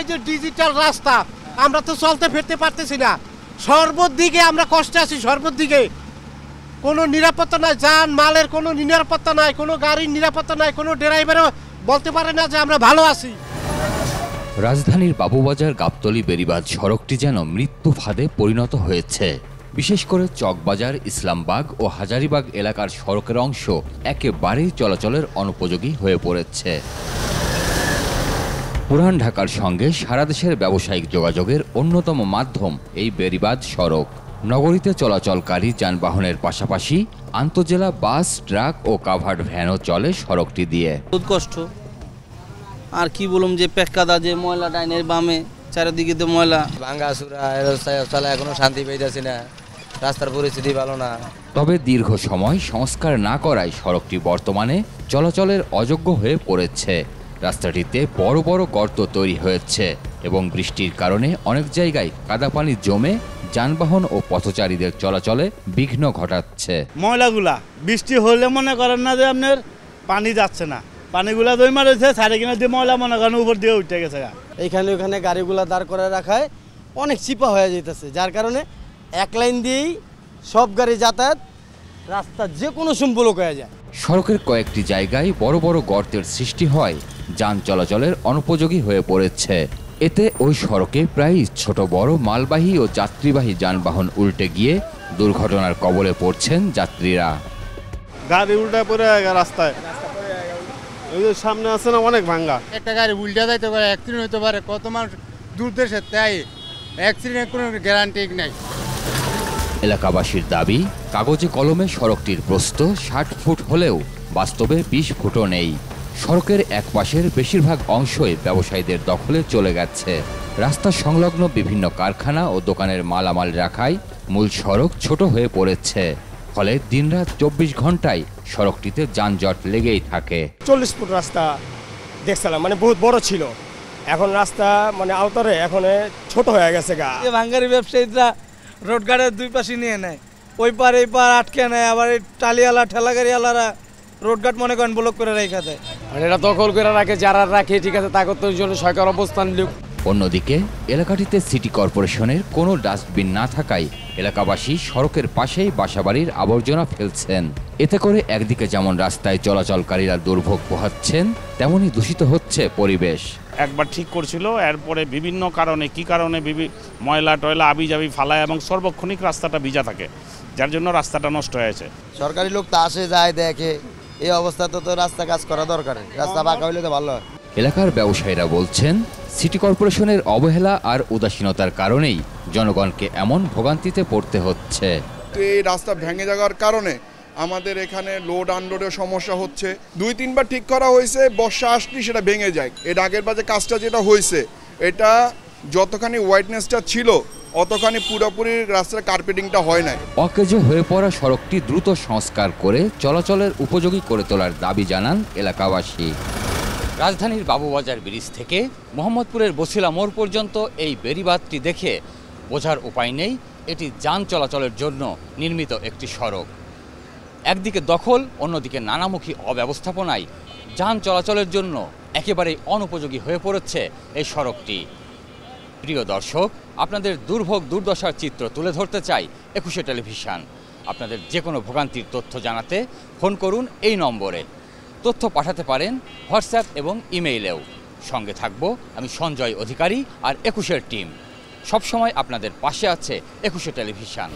এই যে ডিজিটাল রাস্তা, আমরা তো চলতে ফিরতে পারতেছি না, সর্বদিকে আমরা কষ্টে আছি। সর্বদিকে কোনো নিরাপত্তা নাই, যান মালের কোনো নিরাপত্তা নাই, কোনো গাড়ির নিরাপত্তা নাই, কোনো ড্রাইভারও বলতে পারে না যে আমরা ভালো আছি। রাজধানীর বাবুবাজার গাবতলী বেড়িবাঁধ সড়কটি যেন মৃত্যু ফাঁদে পরিণত হয়েছে। বিশেষ করে চকবাজার, ইসলামবাগ ও হাজারীবাগ এলাকার সড়কের অংশ একেবারেই চলাচলের অনুপযোগী হয়ে পড়েছে। পুরান ঢাকার সঙ্গে সারা দেশের ব্যবসায়িক যোগাযোগের অন্যতম মাধ্যম এই বেড়িবাঁধ সড়ক। নগরীতে চলাচলকারী যানবাহনের পাশাপাশি আন্তজেলা বাস, ট্রাক ও কাভার্ড ভ্যানও চলে সড়কটি দিয়ে। বহুত কষ্ট। আর কি বলুম যে পেক্কাদা যে ময়লা ডাইনের বামে চারিদিকে তো ময়লা, ভাঙ্গাচুরা চলে, এখনো শান্তি পেয়েছি না, রাস্তার পরিস্থিতি ভালো না। তবে দীর্ঘ সময় সংস্কার না করায় সড়কটি বর্তমানে চলাচলের অযোগ্য হয়ে পড়েছে। রাস্তাটিতে বড় বড় গর্ত তৈরি হয়েছে এবং বৃষ্টির কারণে অনেক জায়গায় কাদা পানি জমে যানবাহন ও পথচারীদের চলাচলে বিঘ্ন ঘটাচ্ছে। ময়লাগুলা বৃষ্টি হলে মনে করেন না যে আপনার পানি যাচ্ছে না, পানিগুলা দই মারেছে সাড়ে কিনা দিয়ে ময়লা মনে করেন উপর দিয়ে উঠে গেছে। এইখানে ওখানে গাড়িগুলা দাঁড় করে রাখায় অনেক চিপা হয়ে যেতেছে, যার কারণে এক লাইন দিয়েই সব গাড়ি যাতায়াত, রাস্তা যে কোনো সম্পূলক হয়ে যায়। সড়কের কয়েকটি জায়গায় বড় বড় গর্তের সৃষ্টি হয়, যান চলাচলের অনুপযোগী হয়ে পড়েছে। এতে ওই সড়কে প্রায় ছোট বড় মালবাহী ও যাত্রীবাহী যানবাহন উল্টে গিয়ে দুর্ঘটনার কবলে পড়ছেন যাত্রীরা। গাড়ি উল্টা পড়ে রাস্তায়, ওই যে সামনে আছে না অনেক ভাঙ্গা, একটা গাড়ি উল্টে যাইতে পারে, অ্যাক্সিডেন্ট হতে পারে। কত মানুষ দূর দেশে, তাই অ্যাক্সিডেন্টের কোনো গ্যারান্টি নেই। এলাকাবাসীর দাবি, কাগজে কলমে সড়কটির প্রস্থ ৬০ ফুট হলেও বাস্তবে ২০ ফুটও নেই। সড়কের একপাশের বেশিরভাগ অংশই ব্যবসায়ীদের দখলে চলে গেছে। রাস্তা সংলগ্ন বিভিন্ন কারখানা ও দোকানের মালামাল রাখায় মূল সড়ক ছোট হয়ে পড়েছে। ফলে দিনরাত ২৪ ঘন্টায় সড়কটিতে যানজট লেগেই থাকে। 40 ফুট রাস্তা দেখছিলাম, মানে বহুত বড় ছিল, এখন রাস্তা মানে আওতারে এখন ছোট হয়ে গেছে। ভাঙ্গারি ব্যবসায়ীরা রোড গার্ডের দুই পাশে নিয়ে নেয়, ওই পার এই পার আটকে নেয়। আবার এই টালিওয়ালা ঠেলাগাড়িওয়ালারা রোড গার্ড মনে করেন ব্লক করে রেখে দেয়, মানে এটা দখল করে রাখে। যারা রাখে ঠিক আছে, তাকে তো জন্য সরকার অবস্থান নিক। অন্যদিকে এলাকাটিতে সিটি কর্পোরেশনের কোনো ডাস্টবিন না থাকায় এলাকাবাসী সড়কের পাশেই বাসাবাড়ির আবর্জনা ফেলছেন। এতে করে একদিকে যেমন রাস্তায় চলাচলকারীরা দুর্ভোগ পোহাচ্ছেন, তেমনি দূষিত হচ্ছে পরিবেশ। একবার ঠিক করছিল, এরপরে বিভিন্ন কারণে ময়লা টয়লা আবিজাবি ফালায় এবং সর্বক্ষণিক রাস্তাটা ভিজা থাকে, যার জন্য রাস্তাটা নষ্ট হয়েছে। সরকারি লোক তো আসে যায় দেখে, এই অবস্থা তো রাস্তা কাজ করা দরকার, রাস্তা পাকা হইলে তো ভালো হয়। এলাকার ব্যবসায়ীরা বলছেন, সিটি কর্পোরেশনের অবহেলা আর উদাসীনতার কারণেই জনগণকে এমন ভোগান্তিতে পড়তে হচ্ছে। এই রাস্তা ভেঙে যাওয়ার কারণে আমাদের এখানে লোড আনলোডের সমস্যা হচ্ছে। ২-৩ বার ঠিক করা হয়েছে, বর্ষা আসলেই সেটা ভেঙে যায়। এর আগের বার যে কাজটা যেটা হয়েছে, এটা যতখানি হোয়াইটনেসটা ছিল অতখানি পুরোপুরি রাস্তার কার্পেটিংটা হয় নাই। অকেজো হয়ে পড়া সড়কটি দ্রুত সংস্কার করে চলাচলের উপযোগী করে তোলার দাবি জানান এলাকাবাসী। রাজধানীর বাবুবাজার ব্রিজ থেকে মোহাম্মদপুরের বছিলা মোড় পর্যন্ত এই বেড়িবাঁধটি দেখে বোঝার উপায় নেই এটি যান চলাচলের জন্য নির্মিত একটি সড়ক। একদিকে দখল, অন্যদিকে নানামুখী অব্যবস্থাপনায় যান চলাচলের জন্য একেবারেই অনুপযোগী হয়ে পড়েছে এই সড়কটি। প্রিয় দর্শক, আপনাদের দুর্ভোগ দুর্দশার চিত্র তুলে ধরতে চাই ২১শে টেলিভিশন। আপনাদের যে কোনো ভোগান্তির তথ্য জানাতে ফোন করুন এই নম্বরে। তথ্য পাঠাতে পারেন হোয়াটসঅ্যাপ এবং ইমেইলেও। সঙ্গে থাকবো আমি সঞ্জয় অধিকারী আর ২১এর টিম। সবসময় আপনাদের পাশে আছে ২১শে টেলিভিশন।